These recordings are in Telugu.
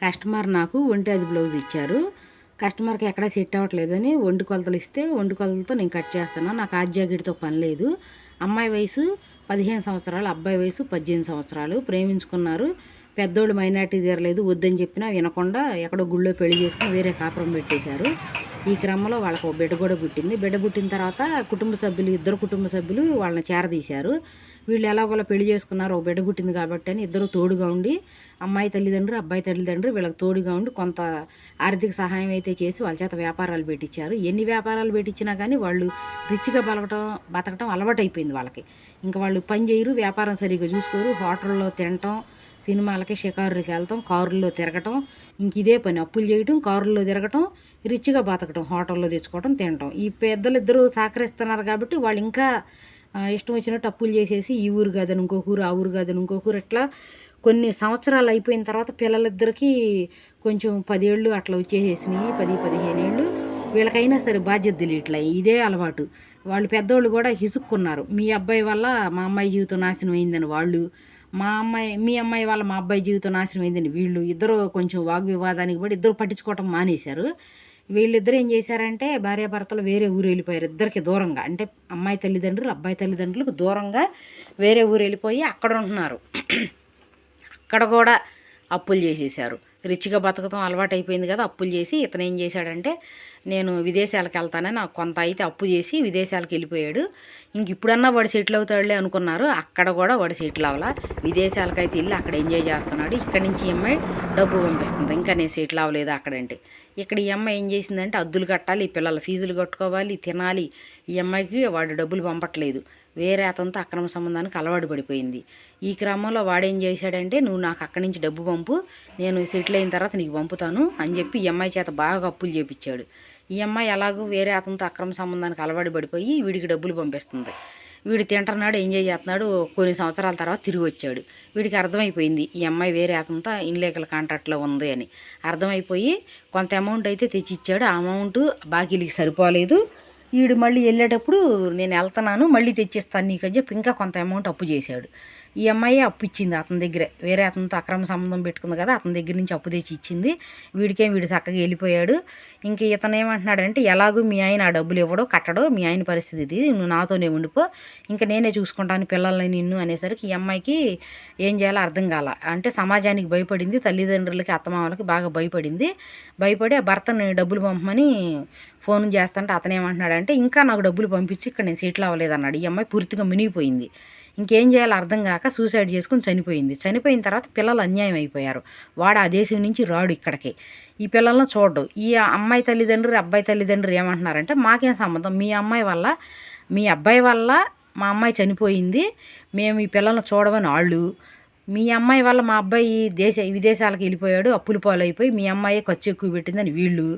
కస్టమర్ నాకు ఒంటేది బ్లౌజ్ ఇచ్చారు. కస్టమర్కి ఎక్కడ సెట్ అవ్వట్లేదని ఒంటి కొలతలు ఇస్తే ఒంటి కొలతలతో నేను కట్ చేస్తాను. నాకు ఆ జాకెట్తో పని లేదు. అమ్మాయి వయసు 15 సంవత్సరాలు, అబ్బాయి వయసు 18 సంవత్సరాలు. ప్రేమించుకున్నారు. పెద్దోళ్ళు మైనార్టీ తీరలేదు, వద్దని చెప్పినా వినకుండా ఎక్కడో గుళ్ళో పెళ్లి చేసుకుని వేరే కాపురం పెట్టేశారు. ఈ క్రమంలో వాళ్ళకు ఒక బిడ్డ కూడా పుట్టింది. బిడ్డ పుట్టిన తర్వాత ఇద్దరు కుటుంబ సభ్యులు వాళ్ళని చేరదీశారు. వీళ్ళు ఎలాగోలా పెళ్లి చేసుకున్నారు, ఒక బిడ్డ పుట్టింది కాబట్టి అని ఇద్దరు తోడుగా ఉండి, అమ్మాయి తల్లిదండ్రులు అబ్బాయి తల్లిదండ్రులు వీళ్ళకి తోడుగా ఉండి కొంత ఆర్థిక సహాయం అయితే చేసి వాళ్ళ చేత వ్యాపారాలు పెట్టించారు. ఎన్ని వ్యాపారాలు పెట్టించినా కానీ వాళ్ళు రిచ్గా బతకటం అలవాటు అయిపోయింది వాళ్ళకి. ఇంకా వాళ్ళు పని చేయరు, వ్యాపారం సరిగ్గా చూసుకోరు, హోటల్లో తినటం, సినిమాలకి షికారులకి వెళ్తాం, కారుల్లో తిరగటం, ఇంక ఇదే పని. అప్పులు చేయటం, కారుల్లో తిరగటం, రిచ్గా బతకటం, హోటల్లో తెచ్చుకోవటం, తినటం. ఈ పెద్దలిద్దరూ సహకరిస్తున్నారు కాబట్టి వాళ్ళు ఇంకా ఇష్టం వచ్చినట్టు అప్పులు చేసేసి ఈ ఊరు కాదని ఇంకొక ఊరు, ఆ ఊరు కాదని ఇంకొక ఊరు, ఇట్లా కొన్ని సంవత్సరాలు అయిపోయిన తర్వాత పిల్లలిద్దరికీ కొంచెం 10 ఏళ్ళు అట్లా వచ్చేసేసినాయి, 10-15 ఏళ్ళు. వీళ్ళకైనా సరే బాధ్యత తెలియట్లా, ఇదే అలవాటు. వాళ్ళు పెద్దోళ్ళు కూడా హిసుక్కున్నారు. మీ అబ్బాయి వల్ల మా అమ్మాయి జీవితం నాశనం అయిందని వాళ్ళు, మీ అమ్మాయి వల్ల మా అబ్బాయి జీవితం నాశనం అయిందని వీళ్ళు. ఇద్దరు కొంచెం వాగ్వివాదానికి పడి ఇద్దరు పట్టించుకోవటం మానేశారు. వీళ్ళిద్దరు ఏం చేశారంటే భార్యాభర్తలు వేరే ఊరు వెళ్ళిపోయారు. ఇద్దరికి దూరంగా, అంటే అమ్మాయి తల్లిదండ్రులు అబ్బాయి తల్లిదండ్రులకు దూరంగా వేరే ఊరు వెళ్ళిపోయి అక్కడ ఉంటున్నారు. అక్కడ కూడా అప్పులు చేసేసారు. రిచ్గా బతకడం అలవాటు అయిపోయింది కదా, అప్పులు చేసి ఇతను ఏం చేశాడంటే నేను విదేశాలకు వెళ్తానని నాకు కొంత అయితే అప్పు చేసి విదేశాలకు వెళ్ళిపోయాడు. ఇంక ఇప్పుడన్నా వాడు సెటిల్ అవుతాడులే అనుకున్నారు. అక్కడ కూడా వాడు సెటిల్ అవ్వాల. విదేశాలకైతే వెళ్ళి అక్కడ ఎంజాయ్ చేస్తున్నాడు. ఇక్కడి నుంచి ఈ అమ్మాయి డబ్బు పంపిస్తుంది. ఇంకా నేను సెటిల్ అవ్వలేదు అక్కడంటే. ఇక్కడ ఈ అమ్మాయి ఏం చేసిందంటే అద్దులు కట్టాలి, పిల్లల ఫీజులు కట్టుకోవాలి, తినాలి. ఈ అమ్మాయికి వాడు డబ్బులు పంపట్లేదు. వేరే అతనితో అక్రమ సంబంధానికి అలవాటు పడిపోయింది. ఈ క్రమంలో వాడేం చేశాడంటే నువ్వు నాకు అక్కడి నుంచి డబ్బు పంపు, నేను సెటిల్ అయిన తర్వాత నీకు పంపుతాను అని చెప్పి ఈ అమ్మాయి చేత బాగా అప్పులు చేపించాడు. ఈ అమ్మాయి ఎలాగో వేరే అతనితో అక్రమ సంబంధానికి అలవాటు పడిపోయి వీడికి డబ్బులు పంపిస్తుంది. వీడు తింటున్నాడు, ఎంజాయ్ చేస్తున్నాడు. కొన్ని సంవత్సరాల తర్వాత తిరిగి వచ్చాడు. వీడికి అర్థమైపోయింది ఈ అమ్మాయి వేరే అతనితో ఇన్లీగల్ కాంట్రాక్ట్లో ఉంది అని. అర్థమైపోయి కొంత అమౌంట్ అయితే తెచ్చిచ్చాడు. ఆ అమౌంట్ బాకీలకి సరిపోలేదు. వీడు మళ్ళీ వెళ్ళేటప్పుడు నేను వెళ్తున్నాను మళ్ళీ తెచ్చిస్తాను నీకు అని చెప్పి ఇంకా కొంత అమౌంట్ అప్పు చేశాడు. ఈ అమ్మాయి అప్పు ఇచ్చింది అతని దగ్గరే, వేరే అతనితో అక్రమ సంబంధం పెట్టుకుంది కదా, అతని దగ్గర నుంచి అప్పు తెచ్చి ఇచ్చింది. వీడు చక్కగా వెళ్ళిపోయాడు. ఇంక ఇతను ఏమంటున్నాడంటే ఎలాగూ మీ ఆయన ఆ డబ్బులు ఇవ్వడో కట్టడో, మీ ఆయన పరిస్థితి ఇది, నువ్వు నాతోనే ఉండిపో, ఇంకా నేనే చూసుకుంటాను పిల్లల్ని నిన్ను అనేసరికి ఈ అమ్మాయికి ఏం చేయాలో అర్థం కాల. అంటే సమాజానికి భయపడింది, తల్లిదండ్రులకి అత్తమామలకి బాగా భయపడి ఆ భర్తని డబ్బులు పంపమని ఫోన్ చేస్తుంటే అతను ఏమంటున్నాడంటే ఇంకా నాకు డబ్బులు పంపించి ఇక్కడ నేను సెటిల్ అవ్వలేదు అన్నాడు. ఈ అమ్మాయి పూర్తిగా మునిగిపోయింది. ఇంకేం చేయాలో అర్థం కాక సూసైడ్ చేసుకుని చనిపోయింది. చనిపోయిన తర్వాత పిల్లలు అన్యాయం అయిపోయారు. వాడు ఆ దేశం నుంచి రాడు ఇక్కడికి, ఈ పిల్లలను చూడడు. ఈ అమ్మాయి తల్లిదండ్రులు అబ్బాయి తల్లిదండ్రులు ఏమంటున్నారంటే మాకేం సంబంధం, మీ అబ్బాయి వల్ల మా అమ్మాయి చనిపోయింది, మేము ఈ పిల్లలను చూడమని వాళ్ళు, మీ అమ్మాయి వల్ల మా అబ్బాయి విదేశాలకు వెళ్ళిపోయాడు, అప్పుల పాలైపోయి మీ అమ్మాయి ఖర్చు ఎక్కువ పెట్టిందని వీళ్ళు.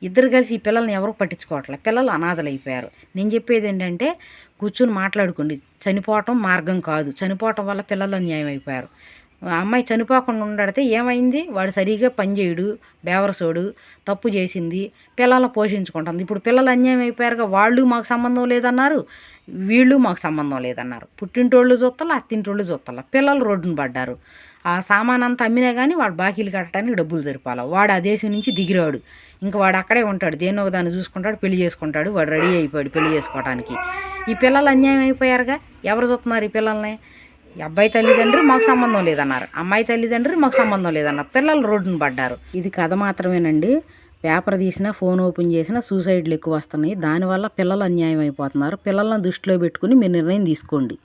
ఇద్దరు కలిసి ఈ పిల్లల్ని ఎవరు పట్టించుకోవట్లే. పిల్లలు అనాథలు అయిపోయారు. నేను చెప్పేది ఏంటంటే కూర్చుని మాట్లాడుకోండి. చనిపోవటం మార్గం కాదు. చనిపోవటం వల్ల పిల్లలు అన్యాయం అయిపోయారు. ఆ అమ్మాయి చనిపోకుండా ఉండడితే ఏమైంది, వాడు సరిగా పనిచేయడు, బేవరసోడు, తప్పు చేసింది, పిల్లలను పోషించుకుంటుంది. ఇప్పుడు పిల్లలు అన్యాయం అయిపోయారుగా, వాళ్ళు మాకు సంబంధం లేదన్నారు, వీళ్ళు మాకు సంబంధం లేదన్నారు. పుట్టింటోళ్ళు చూస్తాలా, అత్తింటోళ్ళు చూస్తాలా, పిల్లలు రోడ్డున పడ్డారు. ఆ సామాన్ అంతా అమ్మినా కానీ వాడు బాకీలు కట్టడానికి డబ్బులు సరిపోవాలి. వాడు ఆ దేశం నుంచి దిగిరాడు. ఇంకా వాడు అక్కడే ఉంటాడు, దేన్నో దాన్ని చూసుకుంటాడు, పెళ్లి చేసుకుంటాడు. వాడు రెడీ అయిపోయాడు పెళ్లి చేసుకోవడానికి. ఈ పిల్లలు అన్యాయం అయిపోయారుగా. ఎవరు చూస్తున్నారు ఈ పిల్లల్ని? ఈ అబ్బాయి తల్లిదండ్రులు మాకు సంబంధం లేదన్నారు, అమ్మాయి తల్లిదండ్రులు మాకు సంబంధం లేదన్నారు. పిల్లలు రోడ్డున పడ్డారు. ఇది కథ మాత్రమేనండి. పేపర్ తీసినా, ఫోన్ ఓపెన్ చేసినా సూసైడ్లు ఎక్కువ వస్తున్నాయి. దానివల్ల పిల్లలు అన్యాయం అయిపోతున్నారు. పిల్లలను దృష్టిలో పెట్టుకుని మీరు నిర్ణయం తీసుకోండి.